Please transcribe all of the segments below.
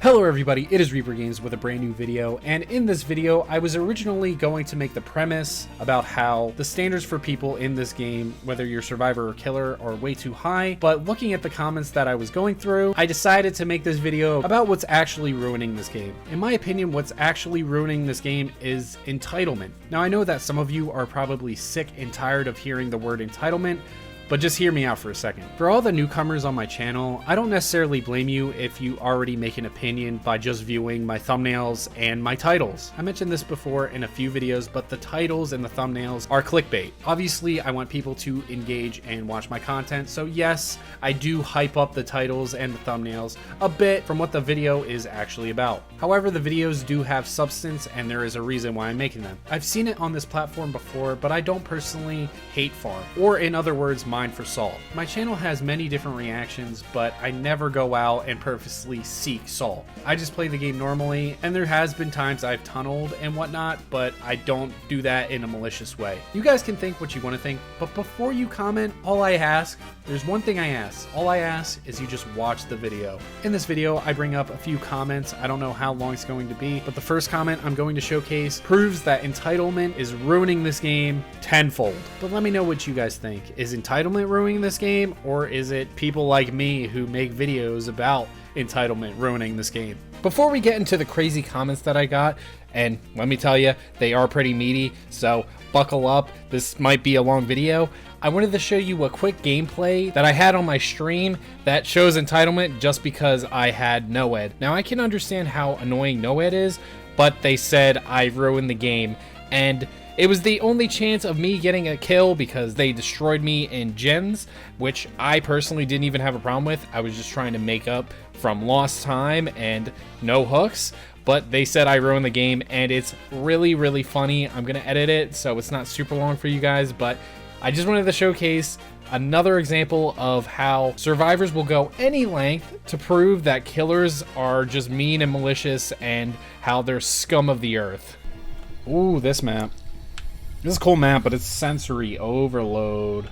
Hello everybody, it is Reaper Games with a brand new video, and in this video I was originally going to make the premise about how the standards for people in this game, whether you're survivor or killer, are way too high, but looking at the comments that I was going through, I decided to make this video about what's actually ruining this game. In my opinion, what's actually ruining this game is entitlement. Now I know that some of you are probably sick and tired of hearing the word entitlement, but just hear me out for a second. For all the newcomers on my channel, I don't necessarily blame you if you already make an opinion by just viewing my thumbnails and my titles. I mentioned this before in a few videos, but the titles and the thumbnails are clickbait. Obviously, I want people to engage and watch my content, so yes, I do hype up the titles and the thumbnails a bit from what the video is actually about. However, the videos do have substance and there is a reason why I'm making them. I've seen it on this platform before, but I don't personally hate farm, or in other words, mine for salt. My channel has many different reactions, but I never go out and purposely seek salt. I just play the game normally, and there has been times I've tunneled and whatnot, but I don't do that in a malicious way. You guys can think what you want to think, but before you comment, there's one thing I ask. All I ask is you just watch the video. In this video, I bring up a few comments. I don't know how long it's going to be, but the first comment I'm going to showcase proves that entitlement is ruining this game tenfold. But let me know what you guys think. Is entitlement ruining this game, or is it people like me who make videos about entitlement ruining this game? Before we get into the crazy comments that I got, and let me tell you, they are pretty meaty, so buckle up, this might be a long video. I wanted to show you a quick gameplay that I had on my stream that shows entitlement just because I had no-ed. Now I can understand how annoying no-ed is, but they said I ruined the game, and it was the only chance of me getting a kill because they destroyed me in gens, which I personally didn't even have a problem with. I was just trying to make up from lost time and no hooks, but they said I ruined the game, and it's really, really funny. I'm gonna edit it so it's not super long for you guys, but I just wanted to showcase another example of how survivors will go any length to prove that killers are just mean and malicious and how they're scum of the earth. Ooh, this map. This is a cool map, but it's sensory overload.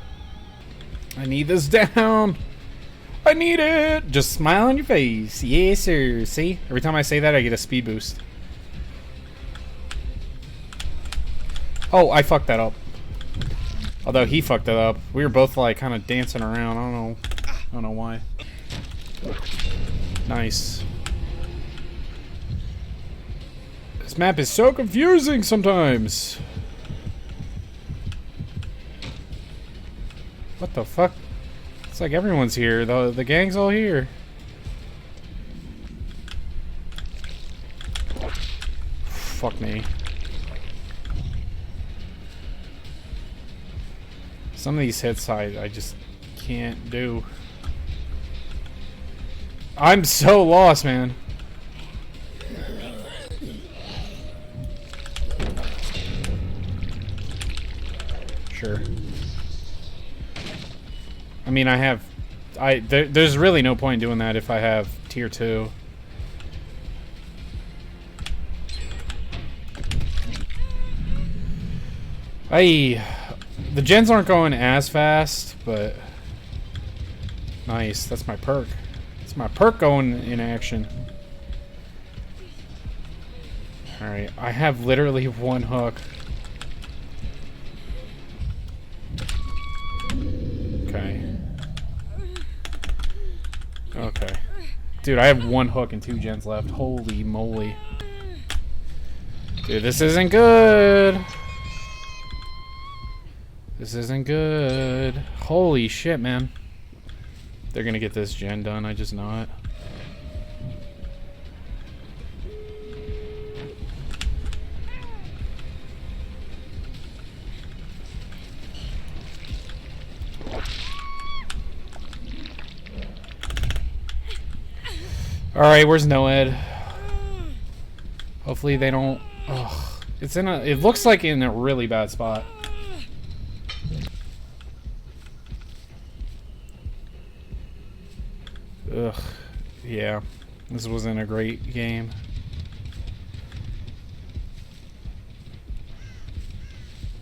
I need this down. I need it. Just smile on your face. Yes, sir. See? Every time I say that, I get a speed boost. Oh, I fucked that up. Although he fucked it up. We were both like kind of dancing around. I don't know why. Nice. This map is so confusing sometimes. What the fuck? It's like everyone's here. The gang's all here. Fuck me. Some of these hits I just can't do. I'm so lost, man. Sure. I mean, there's really no point in doing that if I have tier 2. The gens aren't going as fast, but nice. That's my perk. It's my perk going in action. Alright, I have literally one hook. Okay. Dude, I have one hook and 2 gens left. Holy moly. Dude, this isn't good. This isn't good. Holy shit, man. They're gonna get this gen done, I just know it. Alright, where's no-ed? Hopefully they don't... Ugh. It looks like in a really bad spot. Ugh. Yeah. This wasn't a great game.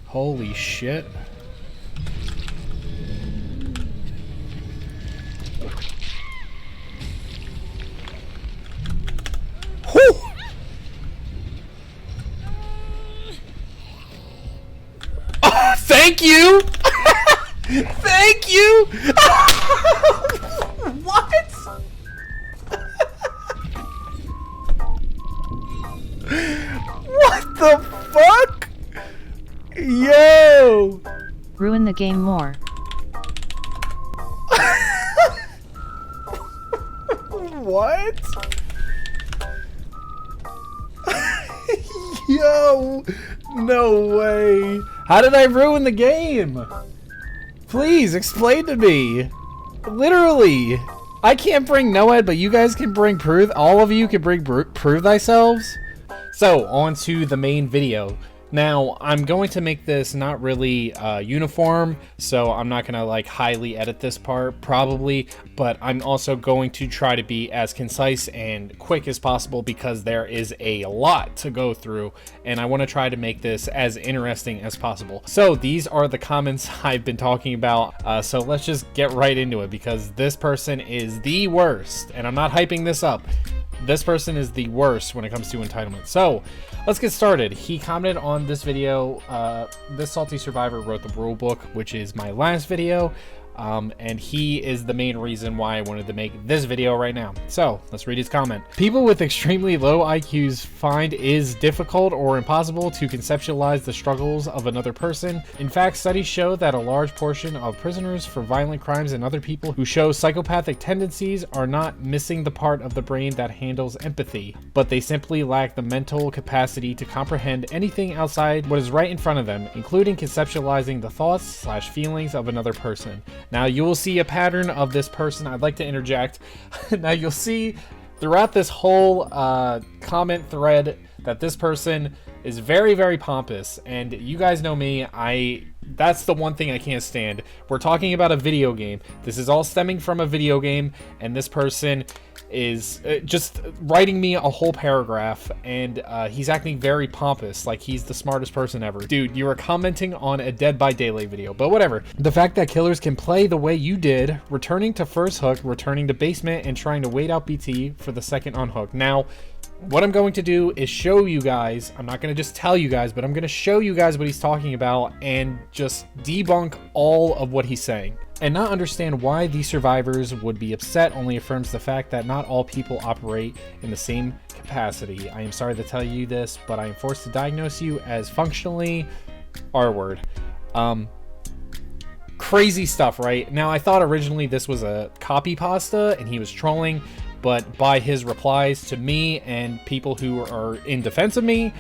Holy shit. Thank you! Thank you! What? What the fuck? Yo! Ruin the game more. What? Yo! No way! How did I ruin the game? Please explain to me. Literally. I can't bring Noed, but you guys can bring Prove. All of you can bring Prove Thyselves. So, on to the main video. Now, I'm going to make this not really uniform, so I'm not going to like highly edit this part, probably, but I'm also going to try to be as concise and quick as possible because there is a lot to go through, and I want to try to make this as interesting as possible. So these are the comments I've been talking about, so let's just get right into it because this person is the worst, and I'm not hyping this up. This person is the worst when it comes to entitlement. So let's get started. He commented on this video. This Salty Survivor wrote the rule book, which is my last video. And he is the main reason why I wanted to make this video right now. So let's read his comment. People with extremely low IQs find is difficult or impossible to conceptualize the struggles of another person. In fact, studies show that a large portion of prisoners for violent crimes and other people who show psychopathic tendencies are not missing the part of the brain that handles empathy, but they simply lack the mental capacity to comprehend anything outside what is right in front of them, including conceptualizing the thoughts/feelings of another person. Now you will see a pattern of this person. I'd like to interject. Now you'll see throughout this whole comment thread that this person is very, very pompous. And you guys know me, that's the one thing I can't stand. We're talking about a video game. This is all stemming from a video game, and this person is just writing me a whole paragraph, and he's acting very pompous, like he's the smartest person ever. Dude, you were commenting on a Dead by Daylight video, but whatever. The fact that killers can play the way you did, returning to first hook, returning to basement, and trying to wait out BT for the second unhook. Now, what I'm going to do is show you guys, I'm not going to just tell you guys, but I'm going to show you guys what he's talking about and just debunk all of what he's saying. And not understand why these survivors would be upset only affirms the fact that not all people operate in the same capacity. I am sorry to tell you this, but I am forced to diagnose you as functionally R-word. Crazy stuff, right? Now, I thought originally this was a copy pasta and he was trolling, but by his replies to me and people who are in defense of me,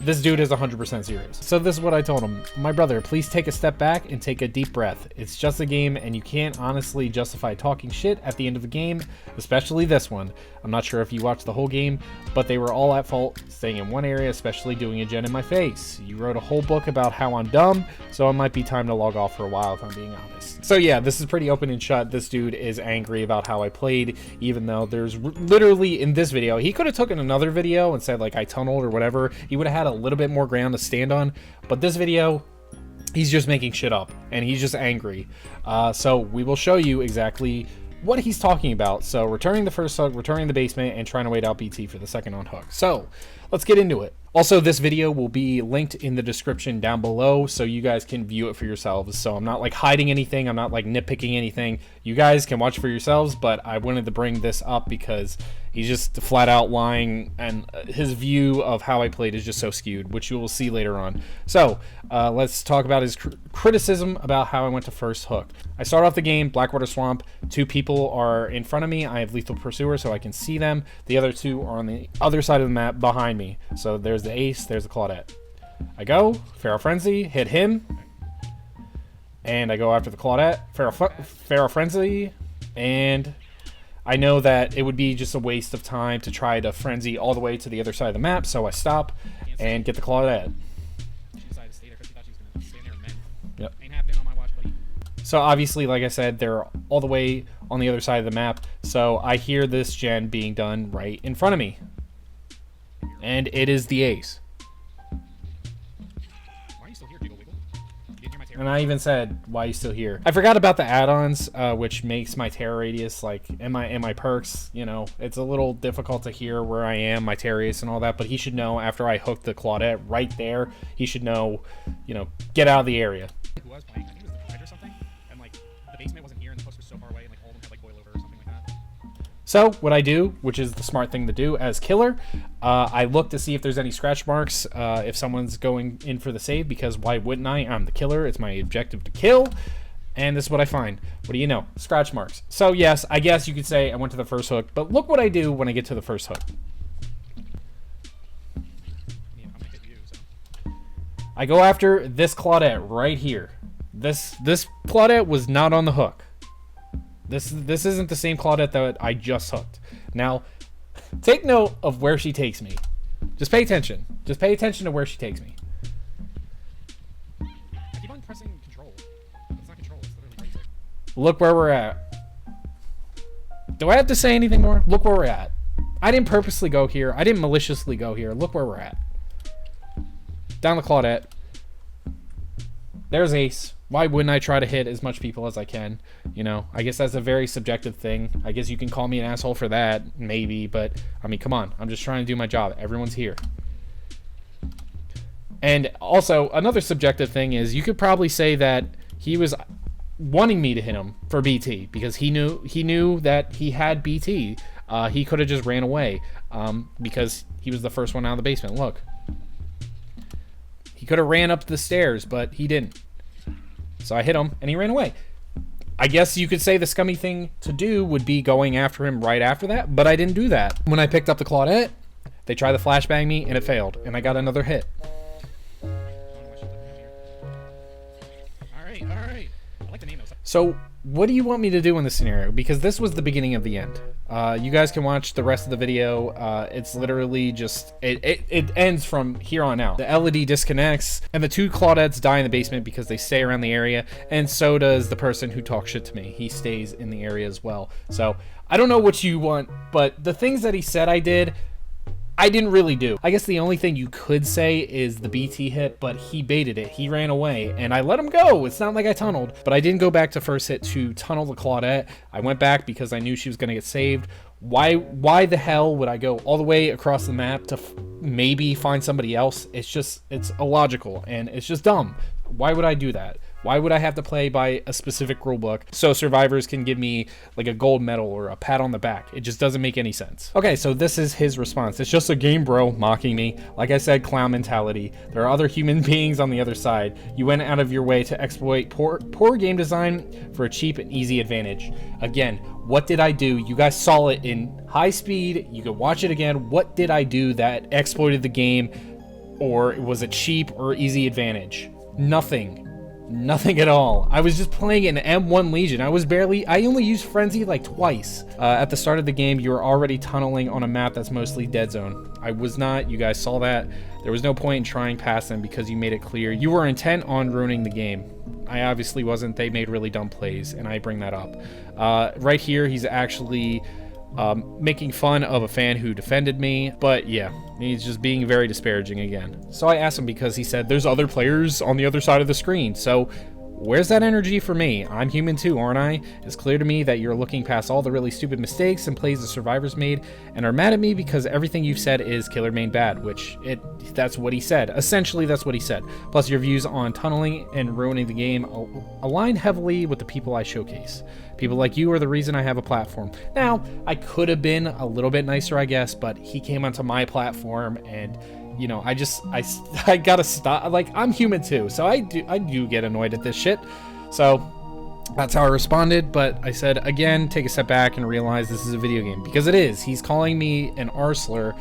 this dude is 100% serious. So this is what I told him. My brother, please take a step back and take a deep breath. It's just a game and you can't honestly justify talking shit at the end of the game, especially this one. I'm not sure if you watched the whole game, but they were all at fault, staying in one area, especially doing a gen in my face. You wrote a whole book about how I'm dumb, so it might be time to log off for a while if I'm being honest. So yeah, this is pretty open and shut. This dude is angry about how I played, even though there's literally in this video, he could have taken another video and said like I tunneled or whatever. He would have had a little bit more ground to stand on, but this video, he's just making shit up and he's just angry. So we will show you exactly what he's talking about. So returning the first hook, returning the basement, and trying to wait out BT for the second on hook. So let's get into it. Also, this video will be linked in the description down below so you guys can view it for yourselves. So I'm not like hiding anything. I'm not like nitpicking anything. You guys can watch for yourselves, but I wanted to bring this up because he's just flat out lying and his view of how I played is just so skewed, which you will see later on. So let's talk about his criticism about how I went to first hook. I start off the game, Blackwater Swamp. Two people are in front of me. I have Lethal Pursuer so I can see them. The other two are on the other side of the map behind me. So there's the Ace, there's the Claudette. I go, Feral Frenzy, hit him. And I go after the Claudette, Feral Frenzy, and I know that it would be just a waste of time to try to frenzy all the way to the other side of the map, so I stop and get the Claudette. Yep. So obviously, like I said, they're all the way on the other side of the map, so I hear this gen being done right in front of me. And it is the Ace. And I even said, why are you still here? I forgot about the add-ons, which makes my terror radius, like, and my perks, you know, it's a little difficult to hear where I am, my terror radius and all that, but he should know after I hooked the Claudette right there, he should know, you know, get out of the area. was playing. I think it was the bridge or something. And like the basement wasn't here and the post was so far away and like all of them had like boil over or something like that. So what I do, which is the smart thing to do as killer, I look to see if there's any scratch marks, if someone's going in for the save, because why wouldn't I? I'm the killer. It's my objective to kill. And this is what I find. What do you know? Scratch marks. So yes, I guess you could say I went to the first hook, but look what I do when I get to the first hook. I go after this Claudette right here. This Claudette was not on the hook. This isn't the same Claudette that I just hooked. Now, take note of where she takes me. Just pay attention. Just pay attention to where she takes me. I keep on pressing control. It's not control, it's literally basic. Look where we're at. Do I have to say anything more? Look where we're at. I didn't purposely go here. I didn't maliciously go here. Look where we're at. Down the Claudette. There's Ace. Why wouldn't I try to hit as much people as I can? You know, I guess that's a very subjective thing. I guess you can call me an asshole for that, maybe, but I mean, come on. I'm just trying to do my job. Everyone's here. And also, another subjective thing is you could probably say that he was wanting me to hit him for BT because he knew that he had BT. He could have just ran away because he was the first one out of the basement. Look. He could have ran up the stairs, but he didn't. So I hit him, and he ran away. I guess you could say the scummy thing to do would be going after him right after that, but I didn't do that. When I picked up the Claudette, they tried to flashbang me, and it failed, and I got another hit. All right. I like the name those. So what do you want me to do in this scenario? Because this was the beginning of the end. You guys can watch the rest of the video. It's literally just, it ends from here on out. The LED disconnects, and the two Claudettes die in the basement because they stay around the area, and so does the person who talks shit to me. He stays in the area as well. So I don't know what you want, but the things that he said I didn't really do. I guess the only thing you could say is the BT hit, but he baited it. He ran away, and I let him go. It's not like I tunneled, but I didn't go back to first hit to tunnel the Claudette. I went back because I knew she was going to get saved. Why the hell would I go all the way across the map to maybe find somebody else? It's illogical, and it's just dumb. Why would I do that? Why would I have to play by a specific rulebook so survivors can give me like a gold medal or a pat on the back? It just doesn't make any sense. Okay, so this is his response. It's just a game, bro, mocking me. Like I said, clown mentality. There are other human beings on the other side. You went out of your way to exploit poor game design for a cheap and easy advantage. Again, what did I do? You guys saw it in high speed. You can watch it again. What did I do that exploited the game, or was it cheap or easy advantage? Nothing at all. I was just playing an M1 Legion. I only used Frenzy like twice. At the start of the game, you were already tunneling on a map that's mostly dead zone. I was not. You guys saw that. There was no point in trying past them because you made it clear you were intent on ruining the game. I obviously wasn't. They made really dumb plays, and I bring that up. Right here, he's actually making fun of a fan who defended me, but yeah, he's just being very disparaging again. So I asked him because he said there's other players on the other side of the screen, so where's that energy for me? I'm human too, aren't I? It's clear to me that you're looking past all the really stupid mistakes and plays the survivors made and are mad at me because everything you've said is killer main bad, which that's what he said. Essentially, that's what he said. Plus, your views on tunneling and ruining the game align heavily with the people I showcase. People like you are the reason I have a platform. Now, I could have been a little bit nicer, I guess, but he came onto my platform and you know, I gotta stop. Like, I'm human too, so I do get annoyed at this shit. So that's how I responded. But I said, again, take a step back and realize this is a video game, because it is. He's calling me an arsler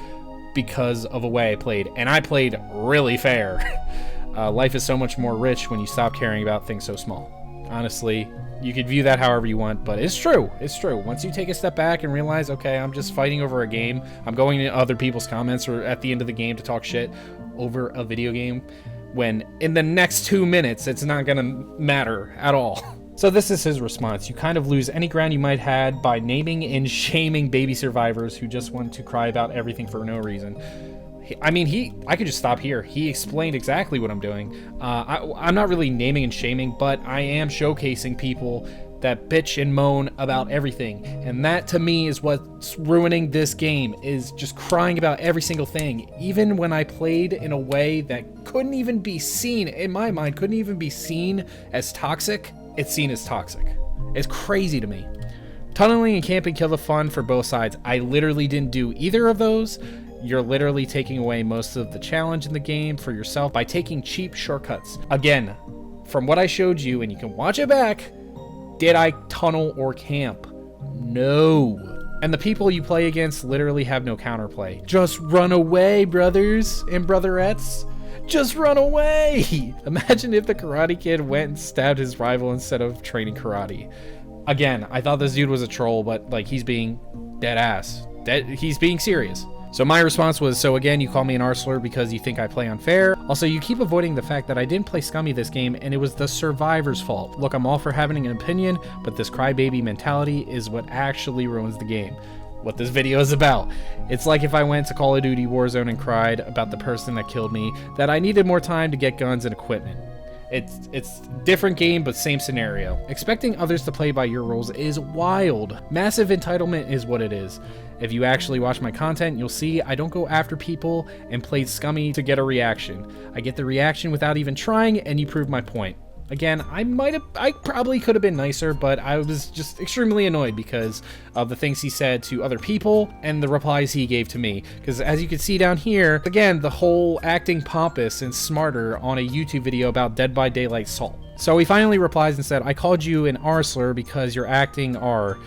because of a way I played, and I played really fair. Life is so much more rich when you stop caring about things so small. Honestly, you could view that however you want, but it's true. It's true. Once you take a step back and realize, okay, I'm just fighting over a game. I'm going to other people's comments or at the end of the game to talk shit over a video game, when in the next 2 minutes, it's not going to matter at all. So this is his response. You kind of lose any ground you might had by naming and shaming baby survivors who just want to cry about everything for no reason. I mean, I could just stop here. He explained exactly what I'm doing. I'm not really naming and shaming, but I am showcasing people that bitch and moan about everything. And that to me is what's ruining this game, is just crying about every single thing. Even when I played in a way that couldn't even be seen, in my mind, couldn't even be seen as toxic, it's seen as toxic. It's crazy to me. Tunneling and camping kill the fun for both sides. I literally didn't do either of those. You're literally taking away most of the challenge in the game for yourself by taking cheap shortcuts. Again, from what I showed you, and you can watch it back, did I tunnel or camp? No. And the people you play against literally have no counterplay. Just run away, brothers and brotherettes. Just run away. Imagine if the Karate Kid went and stabbed his rival instead of training karate. Again, I thought this dude was a troll, but like, he's being dead ass. He's being serious. So my response was, so again, you call me an arsler because you think I play unfair. Also, you keep avoiding the fact that I didn't play scummy this game and it was the survivor's fault. Look, I'm all for having an opinion, but this crybaby mentality is what actually ruins the game. What this video is about. It's like if I went to Call of Duty Warzone and cried about the person that killed me, that I needed more time to get guns and equipment. It's different game, but same scenario. Expecting others to play by your rules is wild. Massive entitlement is what it is. If you actually watch my content, you'll see I don't go after people and play scummy to get a reaction. I get the reaction without even trying, and you prove my point. Again, I probably could have been nicer, but I was just extremely annoyed because of the things he said to other people and the replies he gave to me. Because as you can see down here, again, the whole acting pompous and smarter on a YouTube video about Dead by Daylight salt. So he finally replies and said, I called you an arsler because you're acting R.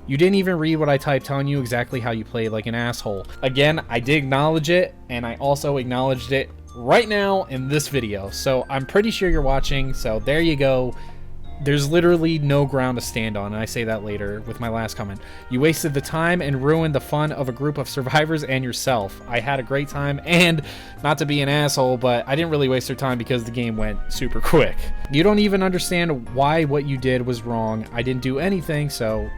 You didn't even read what I typed telling you exactly how you play like an asshole. Again, I did acknowledge it, and I also acknowledged it right now in this video. So I'm pretty sure you're watching, so there you go. There's literally no ground to stand on, and I say that later with my last comment. You wasted the time and ruined the fun of a group of survivors and yourself. I had a great time, and not to be an asshole, but I didn't really waste your time because the game went super quick. You don't even understand why what you did was wrong. I didn't do anything, so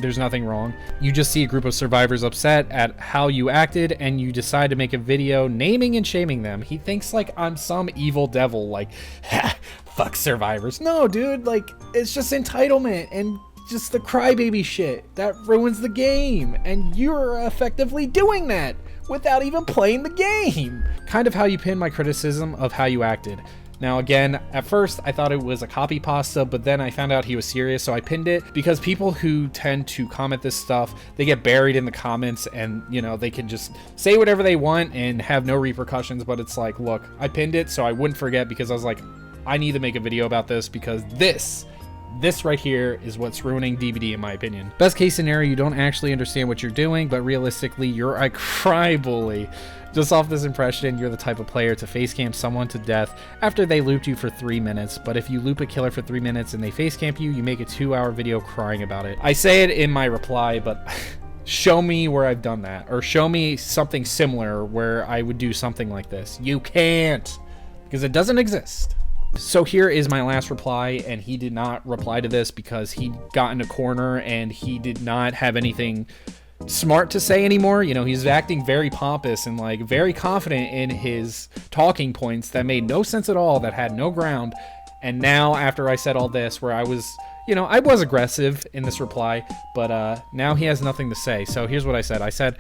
there's nothing wrong. You just see a group of survivors upset at how you acted, and you decide to make a video naming and shaming them. He thinks like I'm some evil devil, like, ha, fuck survivors. No, dude, like, it's just entitlement and just the crybaby shit that ruins the game, and you're effectively doing that without even playing the game. Kind of how you pin my criticism of how you acted. Now again, at first I thought it was a copy pasta, but then I found out he was serious, so I pinned it because people who tend to comment this stuff, they get buried in the comments, and you know, they can just say whatever they want and have no repercussions. But it's like, look, I pinned it so I wouldn't forget, because I was like, I need to make a video about this because this right here is what's ruining DBD in my opinion. Best case scenario, you don't actually understand what you're doing, but realistically, you're a cry bully. Just off this impression, you're the type of player to face camp someone to death after they looped you for 3 minutes. But if you loop a killer for 3 minutes and they face camp you, you make a 2-hour video crying about it. I say it in my reply, but show me where I've done that, or show me something similar where I would do something like this. You can't, because it doesn't exist. So here is my last reply, and he did not reply to this because he got in a corner and he did not have anything smart to say anymore. You know, he's acting very pompous and like very confident in his talking points that made no sense at all, that had no ground. And now after I said all this, where I was, you know, I was aggressive in this reply, but now he has nothing to say. So here's what I said. I said,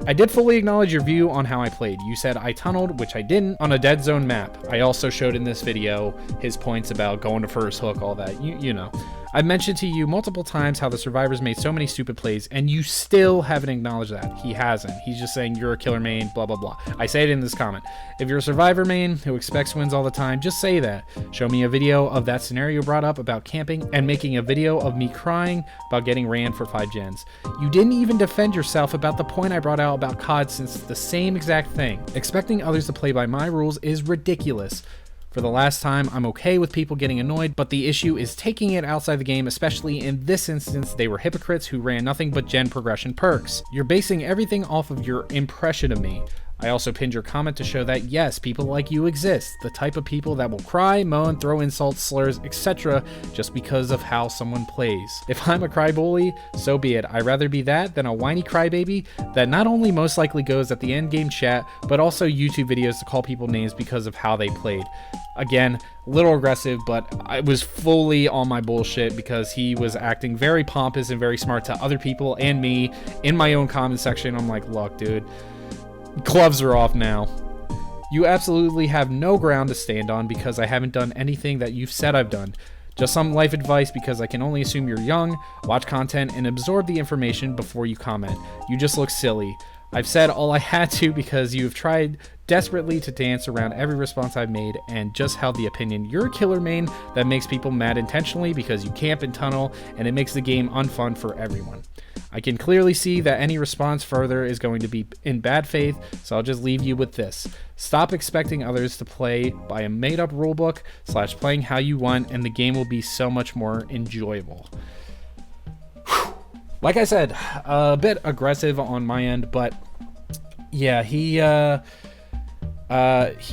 I did fully acknowledge your view on how I played. You said I tunneled, which I didn't, on a dead zone map. I also showed in this video his points about going to first hook, all that, you know. I've mentioned to you multiple times how the survivors made so many stupid plays, and you still haven't acknowledged that. He hasn't. He's just saying you're a killer main, blah, blah, blah. I say it in this comment. If you're a survivor main who expects wins all the time, just say that. Show me a video of that scenario brought up about camping and making a video of me crying about getting ran for 5 gens. You didn't even defend yourself about the point I brought out about COD, since it's the same exact thing. Expecting others to play by my rules is ridiculous. For the last time, I'm okay with people getting annoyed, but the issue is taking it outside the game, especially in this instance. They were hypocrites who ran nothing but gen progression perks. You're basing everything off of your impression of me. I also pinned your comment to show that yes, people like you exist, the type of people that will cry, moan, throw insults, slurs, etc. just because of how someone plays. If I'm a crybaby, so be it. I'd rather be that than a whiny crybaby that not only most likely goes at the end game chat, but also YouTube videos to call people names because of how they played. Again, a little aggressive, but I was fully on my bullshit because he was acting very pompous and very smart to other people and me in my own comment section. I'm like, look, dude, gloves are off now. You absolutely have no ground to stand on because I haven't done anything that you've said I've done. Just some life advice because I can only assume you're young, watch content, and absorb the information before you comment. You just look silly. I've said all I had to because you've tried desperately to dance around every response I've made and just held the opinion you're a killer main that makes people mad intentionally because you camp and tunnel and it makes the game unfun for everyone. I can clearly see that any response further is going to be in bad faith, so I'll just leave you with this. Stop expecting others to play by a made-up rulebook / playing how you want, and the game will be so much more enjoyable. Like I said, a bit aggressive on my end, but yeah, he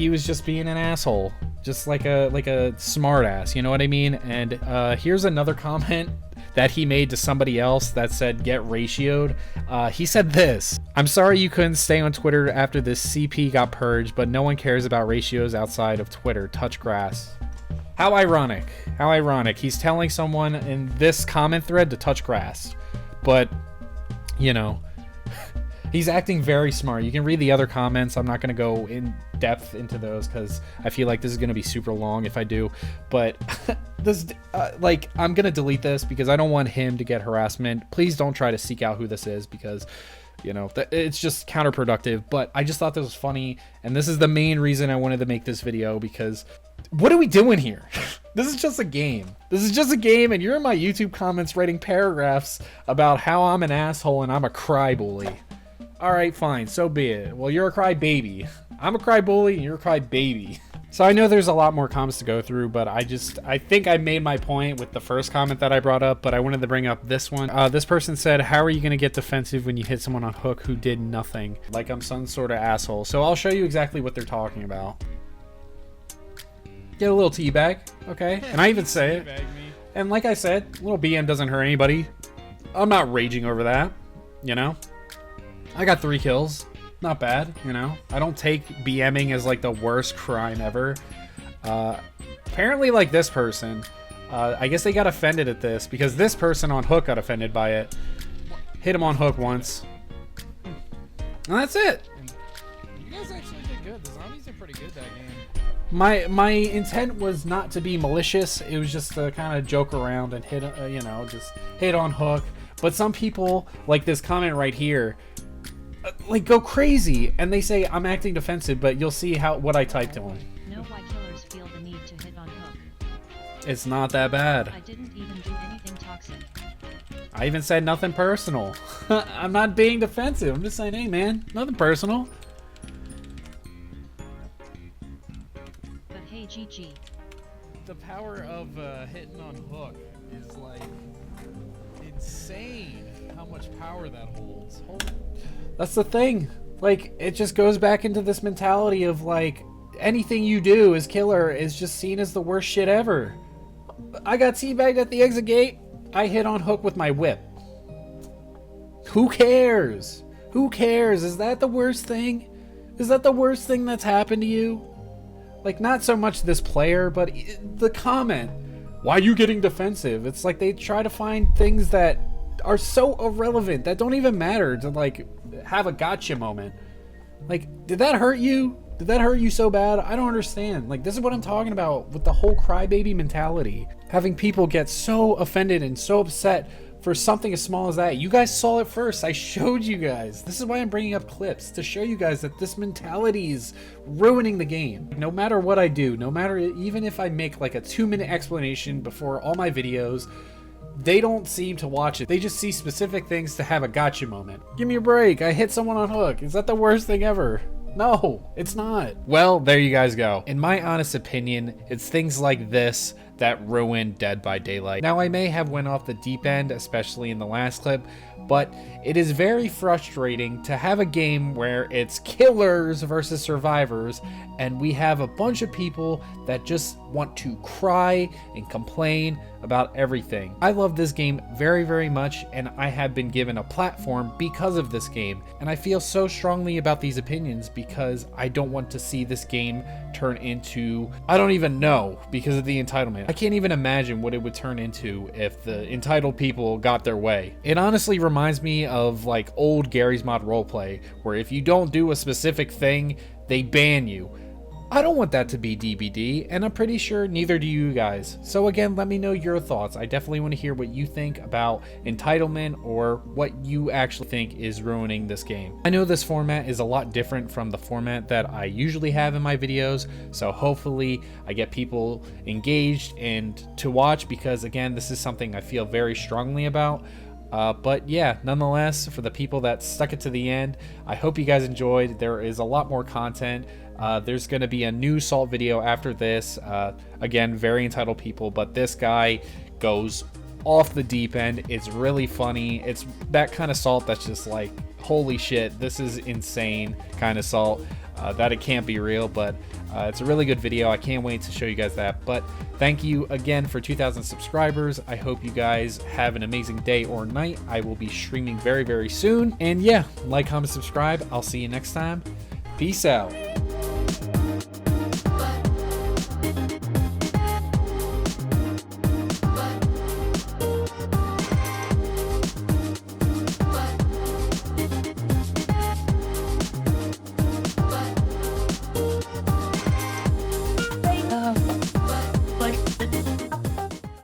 was just being an asshole, just like a smart ass, you know what I mean? And here's another comment that he made to somebody else that said get ratioed. He said this: I'm sorry you couldn't stay on Twitter after this CP got purged, but no one cares about ratios outside of Twitter. Touch grass. How ironic. How ironic. He's telling someone in this comment thread to touch grass. But, you know, he's acting very smart. You can read the other comments. I'm not going to go in depth into those because I feel like this is going to be super long if I do. But this, I'm going to delete this because I don't want him to get harassment. Please don't try to seek out who this is because, you know, it's just counterproductive. But I just thought this was funny. And this is the main reason I wanted to make this video because what are we doing here? This is just a game. This is just a game, and you're in my YouTube comments writing paragraphs about how I'm an asshole and I'm a crybaby. Alright, fine, so be it. Well, you're a crybaby. I'm a crybaby and you're a crybaby. So I know there's a lot more comments to go through, but I think I made my point with the first comment that I brought up, but I wanted to bring up this one. This person said, how are you going to get defensive when you hit someone on hook who did nothing? Like I'm some sort of asshole. So I'll show you exactly what they're talking about. Get a little teabag, okay? And I even say it. And like I said, little BM doesn't hurt anybody. I'm not raging over that, you know? I got 3 kills. Not bad, you know? I don't take BMing as like the worst crime ever. Apparently like this person, I guess they got offended at this because this person on hook got offended by it. Hit him on hook once. And that's it. You guys actually did good. The zombies are pretty good that game. My intent was not to be malicious. It was just to kind of joke around and hit, you know, just hit on hook. But some people, like this comment right here, like go crazy and they say I'm acting defensive, but you'll see what I typed to him. Know why killers feel the need to hit on hook. It's not that bad. I didn't even do anything toxic. I even said nothing personal. I'm not being defensive. I'm just saying, hey man, nothing personal. But hey, GG. The power of hitting on hook is like insane. How much power that holds. That's the thing. Like, it just goes back into this mentality of like anything you do as killer is just seen as the worst shit ever. I got teabagged at the exit gate. I hit on hook with my whip. Who cares? Who cares? Is that the worst thing? Is that the worst thing that's happened to you? Like, not so much this player, but the comment. Why are you getting defensive? It's like they try to find things that are so irrelevant that don't even matter to like have a gotcha moment. Like, did that hurt you? Did that hurt you so bad? I don't understand. Like, this is what I'm talking about with the whole crybaby mentality. Having people get so offended and so upset for something as small as that. You guys saw it first. I showed you guys. This is why I'm bringing up clips, to show you guys that this mentality is ruining the game. No matter what I do, no matter, even if I make like a 2-minute explanation before all my videos, they don't seem to watch it. They just see specific things to have a gotcha moment. Give me a break. I hit someone on hook. Is that the worst thing ever? No, it's not. Well, there you guys go. In my honest opinion, it's things like this that ruin Dead by Daylight. Now, I may have went off the deep end, especially in the last clip, but it is very frustrating to have a game where it's killers versus survivors, and we have a bunch of people that just want to cry and complain about everything. I love this game very, very much, and I have been given a platform because of this game, and I feel so strongly about these opinions because I don't want to see this game turn into, I don't even know, because of the entitlement. I can't even imagine what it would turn into if the entitled people got their way. It honestly reminds me of like old Gary's Mod roleplay, where if you don't do a specific thing, they ban you. I don't want that to be DBD, and I'm pretty sure neither do you guys. So again, let me know your thoughts. I definitely want to hear what you think about entitlement or what you actually think is ruining this game. I know this format is a lot different from the format that I usually have in my videos, so hopefully I get people engaged and to watch, because again, this is something I feel very strongly about. But yeah, nonetheless, for the people that stuck it to the end, I hope you guys enjoyed. There is a lot more content. There's going to be a new Salt video after this. Again, very entitled people, but this guy goes off the deep end. It's really funny. It's that kind of Salt that's just like, holy shit, this is insane kind of Salt. That it can't be real, but it's a really good video. I can't wait to show you guys that. But thank you again for 2,000 subscribers. I hope you guys have an amazing day or night. I will be streaming very, very soon. And yeah, like, comment, subscribe. I'll see you next time. Peace out.